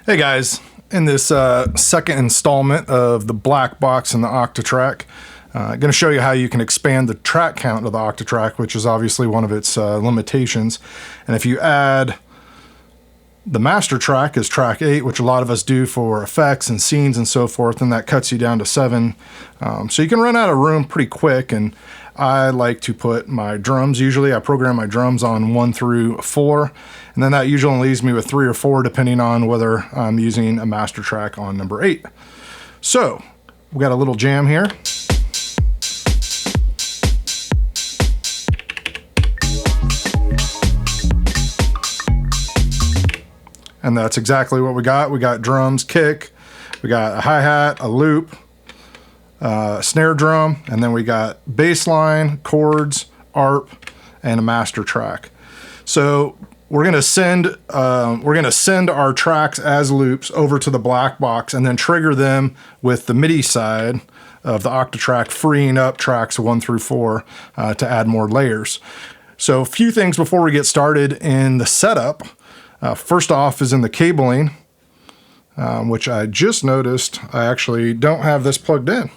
Hey guys, in this second installment of the Blackbox and the Octatrack, I'm going to show you how you can expand the track count of the Octatrack, which is obviously one of its limitations. And if you add the master track as track 8, which a lot of us do for effects and scenes and so forth, and that cuts you down to 7. So you can run out of room pretty quick, and I like to put my drums, usually I program my drums on 1 through 4, and then that usually leaves me with 3 or 4 depending on whether I'm using a master track on number 8. So we got a little jam here. And that's exactly what we got. We got drums, kick, we got a hi-hat, a loop, snare drum, and then we got bass line, chords, ARP, and a master track. So we're gonna send our tracks as loops over to the Blackbox and then trigger them with the MIDI side of the Octatrack, freeing up tracks 1 through 4 to add more layers. So a few things before we get started in the setup. First off is in the cabling, which I just noticed I actually don't have this plugged in.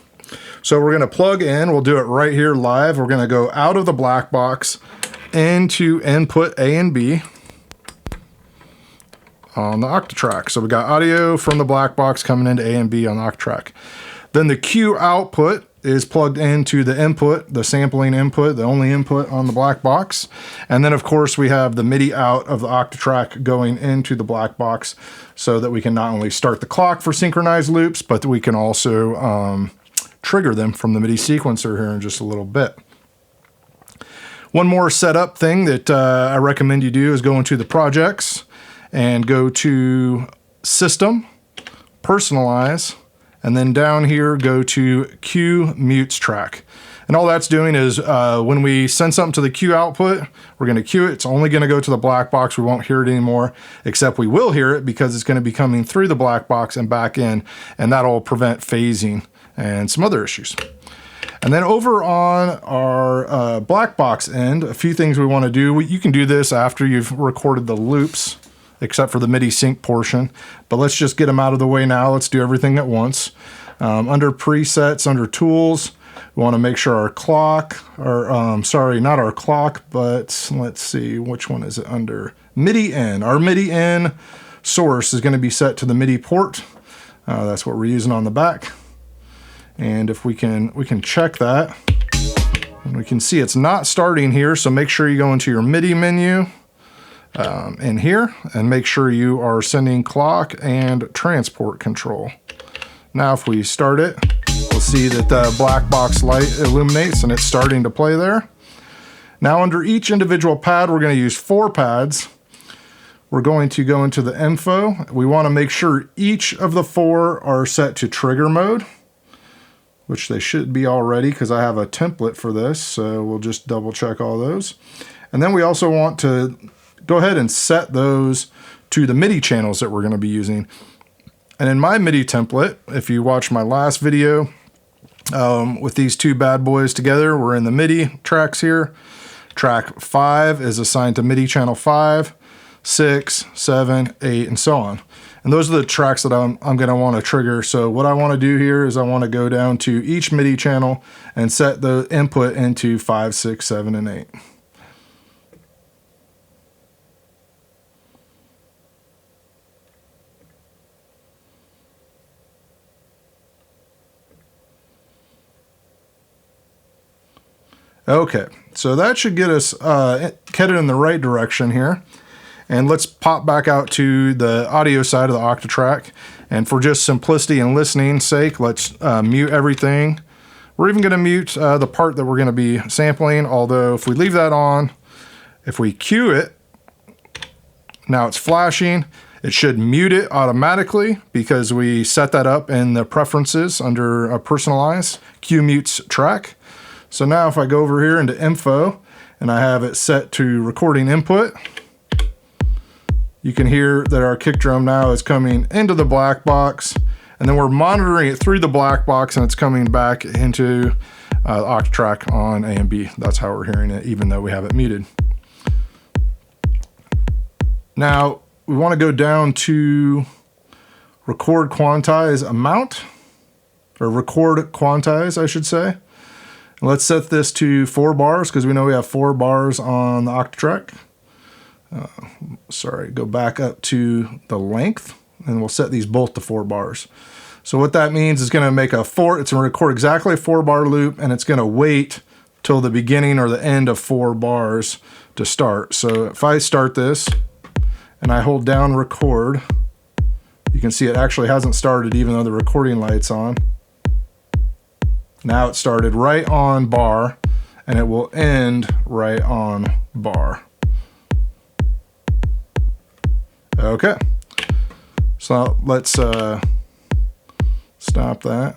So we're going to plug in, we'll do it right here live. We're going to go out of the Blackbox into input A and B on the Octatrack. So we got audio from the Blackbox coming into A and B on the Octatrack. Then the Q output is plugged into the input, the sampling input, the only input on the Blackbox. And then of course we have the MIDI out of the Octatrack going into the Blackbox so that we can not only start the clock for synchronized loops, but we can also trigger them from the MIDI sequencer here in just a little bit. One more setup thing that I recommend you do is go into the projects and go to System, Personalize, and then down here, go to Q Mutes Track. And all that's doing is when we send something to the Q output, we're going to cue it. It's only going to go to the Blackbox. We won't hear it anymore, except we will hear it because it's going to be coming through the Blackbox and back in, and that'll prevent phasing and some other issues. And then over on our Blackbox end, a few things we want to do. You can do this after you've recorded the loops, except for the MIDI sync portion. But let's just get them out of the way now. Let's do everything at once. Under presets, under tools, we want to make sure our clock, or sorry, not our clock, but let's see, which one is it under? MIDI in. Our MIDI in source is going to be set to the MIDI port. That's what we're using on the back. And if we can check that, and we can see it's not starting here, so make sure you go into your MIDI menu in here and make sure you are sending clock and transport control. Now if we start it, we'll see that the Blackbox light illuminates and it's starting to play there. Now under each individual pad, we're going to use 4 pads. We're going to go into the info. We want to make sure each of the 4 are set to trigger mode, which they should be already because I have a template for this, so we'll just double check all those. And then we also want to go ahead and set those to the MIDI channels that we're going to be using. And in my MIDI template, if you watch my last video with these 2 bad boys together, we're in the MIDI tracks here. Track 5 is assigned to MIDI channel 5, 6, 7, 8, and so on. And those are the tracks that I'm going to want to trigger. So what I want to do here is I want to go down to each MIDI channel and set the input into 5, 6, 7, and 8. Okay, so that should get us headed in the right direction here. And let's pop back out to the audio side of the Octatrack. And for just simplicity and listening sake, let's mute everything. We're even going to mute the part that we're going to be sampling, although if we leave that on, if we cue it, now it's flashing. It should mute it automatically because we set that up in the preferences under Personalize, Q Mutes Track. So now if I go over here into info and I have it set to recording input, you can hear that our kick drum now is coming into the Blackbox, and then we're monitoring it through the Blackbox and it's coming back into Octatrack on A and B. That's how we're hearing it, even though we have it muted. Now we want to go down to record quantize amount, or record quantize, I should say. And let's set this to 4 bars because we know we have 4 bars on the Octatrack. Sorry, go back up to the length, and we'll set these both to 4 bars. So what that means is going to make it's going to record exactly a 4-bar loop, and it's going to wait till the beginning or the end of 4 bars to start. So if I start this and I hold down record, you can see it actually hasn't started even though the recording light's on. Now it started right on bar, and it will end right on bar. Okay, so let's stop that.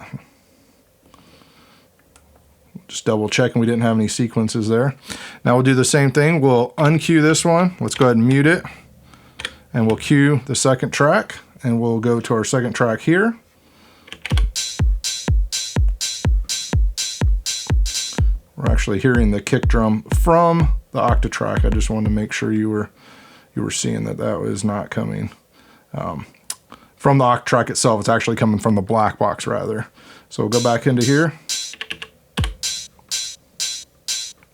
Just double checking we didn't have any sequences there. Now we'll do the same thing. We'll uncue this one. Let's go ahead and mute it, and we'll cue the second track, and we'll go to our second track here. We're actually hearing the kick drum from the Octatrack. I just wanted to make sure you were seeing that was not coming from the Octatrack itself. It's actually coming from the Blackbox rather. So we'll go back into here.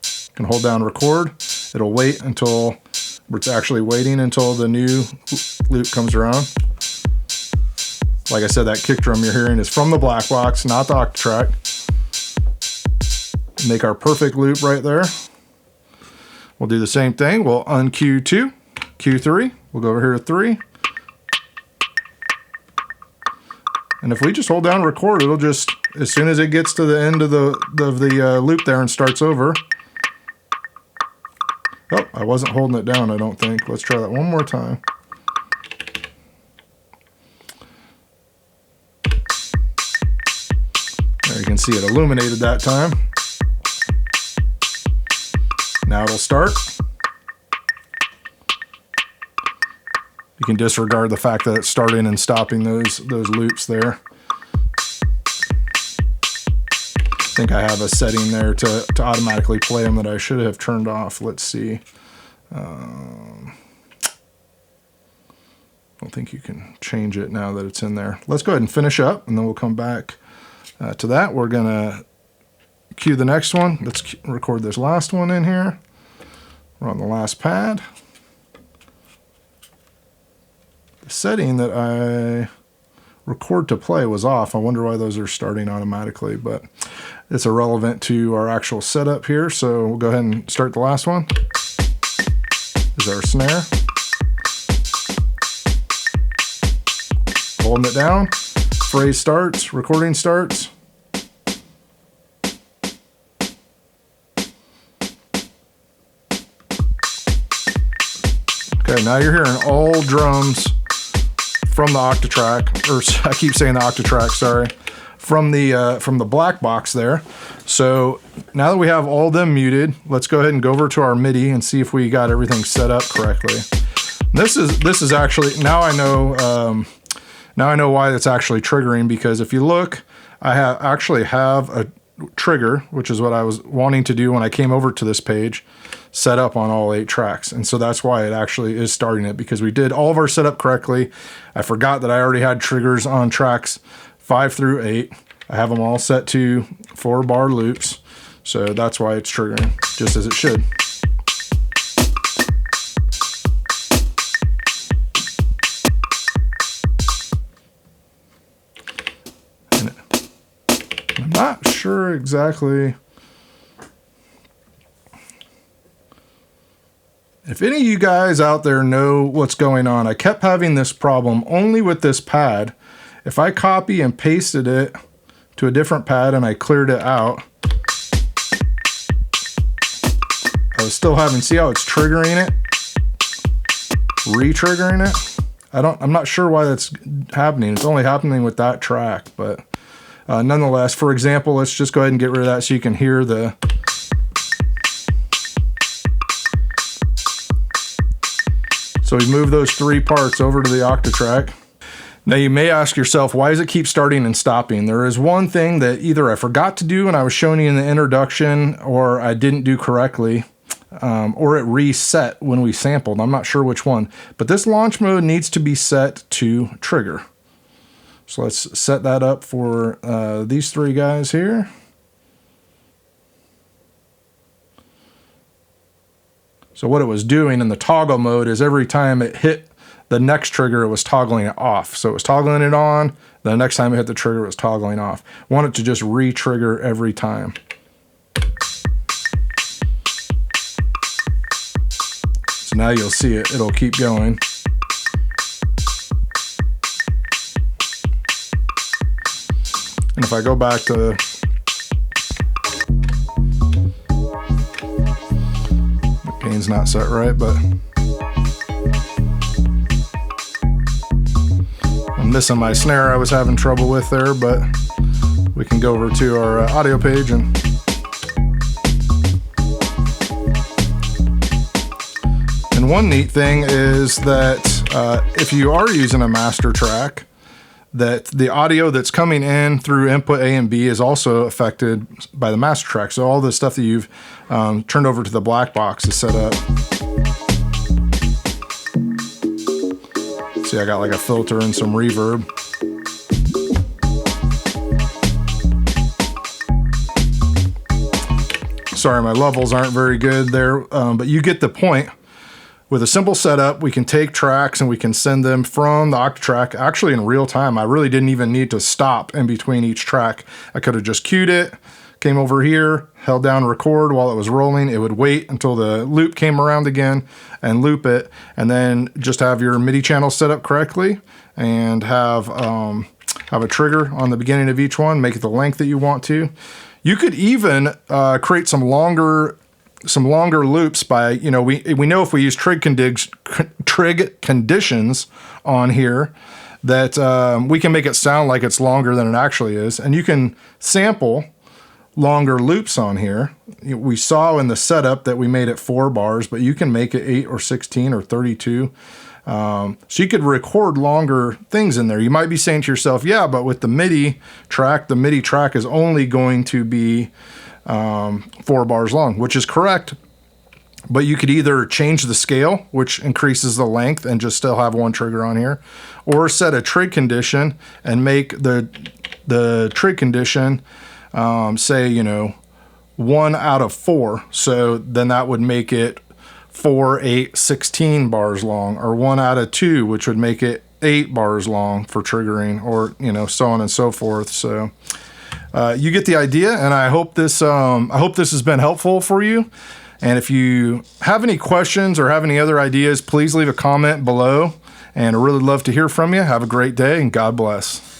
You can hold down record. It'll wait until it's actually waiting until the new loop comes around. Like I said, that kick drum you're hearing is from the Blackbox, not the Octatrack. Make our perfect loop right there. We'll do the same thing. We'll uncue 2, cue 3. We'll go over here to 3. And if we just hold down record, it'll just, as soon as it gets to the end of the loop there and starts over. Oh, I wasn't holding it down, I don't think. Let's try that one more time. There you can see it illuminated that time. Now it'll start. You can disregard the fact that it's starting and stopping those loops there. I think I have a setting there to automatically play them that I should have turned off. Let's see. I don't think you can change it now that it's in there. Let's go ahead and finish up, and then we'll come back to that. We're going to cue the next one. Let's record this last one in here. We're on the last pad. The setting that I record to play was off. I wonder why those are starting automatically, but it's irrelevant to our actual setup here. So we'll go ahead and start the last one. There's our snare. Holding it down. Phrase starts, recording starts. Okay, now you're hearing all drums from the Octatrack, or I keep saying the Octatrack, sorry, from the Blackbox there. So now that we have all them muted, let's go ahead and go over to our MIDI and see if we got everything set up correctly. This is actually, now I know why it's actually triggering, because if you look, I actually have a trigger, which is what I was wanting to do when I came over to this page, set up on all 8 tracks. And so that's why it actually is starting it, because we did all of our setup correctly. I forgot that I already had triggers on tracks 5 through 8. I have them all set to 4-bar loops. So that's why it's triggering, just as it should. I'm not sure exactly if any of you guys out there know what's going on. I kept having this problem only with this pad. If I copy and pasted it to a different pad and I cleared it out, I was still having, see how it's triggering it? Re-triggering it? I'm not sure why that's happening. It's only happening with that track, but nonetheless, for example, let's just go ahead and get rid of that so you can hear the... So we move those 3 parts over to the Octatrack. Now you may ask yourself, why does it keep starting and stopping? There is one thing that either I forgot to do when I was showing you in the introduction, or I didn't do correctly, or it reset when we sampled. I'm not sure which one, but this launch mode needs to be set to trigger. So let's set that up for these three guys here. So what it was doing in the toggle mode is every time it hit the next trigger, it was toggling it off. So it was toggling it on, the next time it hit the trigger, it was toggling off. Want it to just re-trigger every time. So now you'll see it, it'll keep going. And if I go back to gain's not set right, but I'm missing my snare I was having trouble with there, but we can go over to our audio page and one neat thing is that if you are using a master track, that the audio that's coming in through input A and B is also affected by the master track. So all the stuff that you've turned over to the black box is set up. See, I got like a filter and some reverb. Sorry, my levels aren't very good there, but you get the point. With a simple setup, we can take tracks and we can send them from the Octatrack actually in real time. I really didn't even need to stop in between each track. I could have just queued it, came over here, held down record while it was rolling. It would wait until the loop came around again and loop it, and then just have your MIDI channel set up correctly and have a trigger on the beginning of each one, make it the length that you want to. You could even create some longer loops by, you know, we know if we use trig conditions on here that we can make it sound like it's longer than it actually is. And you can sample longer loops on here. We saw in the setup that we made it 4 bars, but you can make it 8 or 16 or 32. So you could record longer things in there. You might be saying to yourself, yeah, but with the MIDI track is only going to be 4 bars long, which is correct. But you could either change the scale, which increases the length, and just still have one trigger on here, or set a trig condition and make the trig condition say, you know, 1 out of 4. So then that would make it 4, 8, 16 bars long, or 1 out of 2, which would make it 8 bars long for triggering, or, you know, so on and so forth. So you get the idea, and I hope this has been helpful for you. And if you have any questions or have any other ideas, please leave a comment below, and I really love to hear from you. Have a great day, and God bless.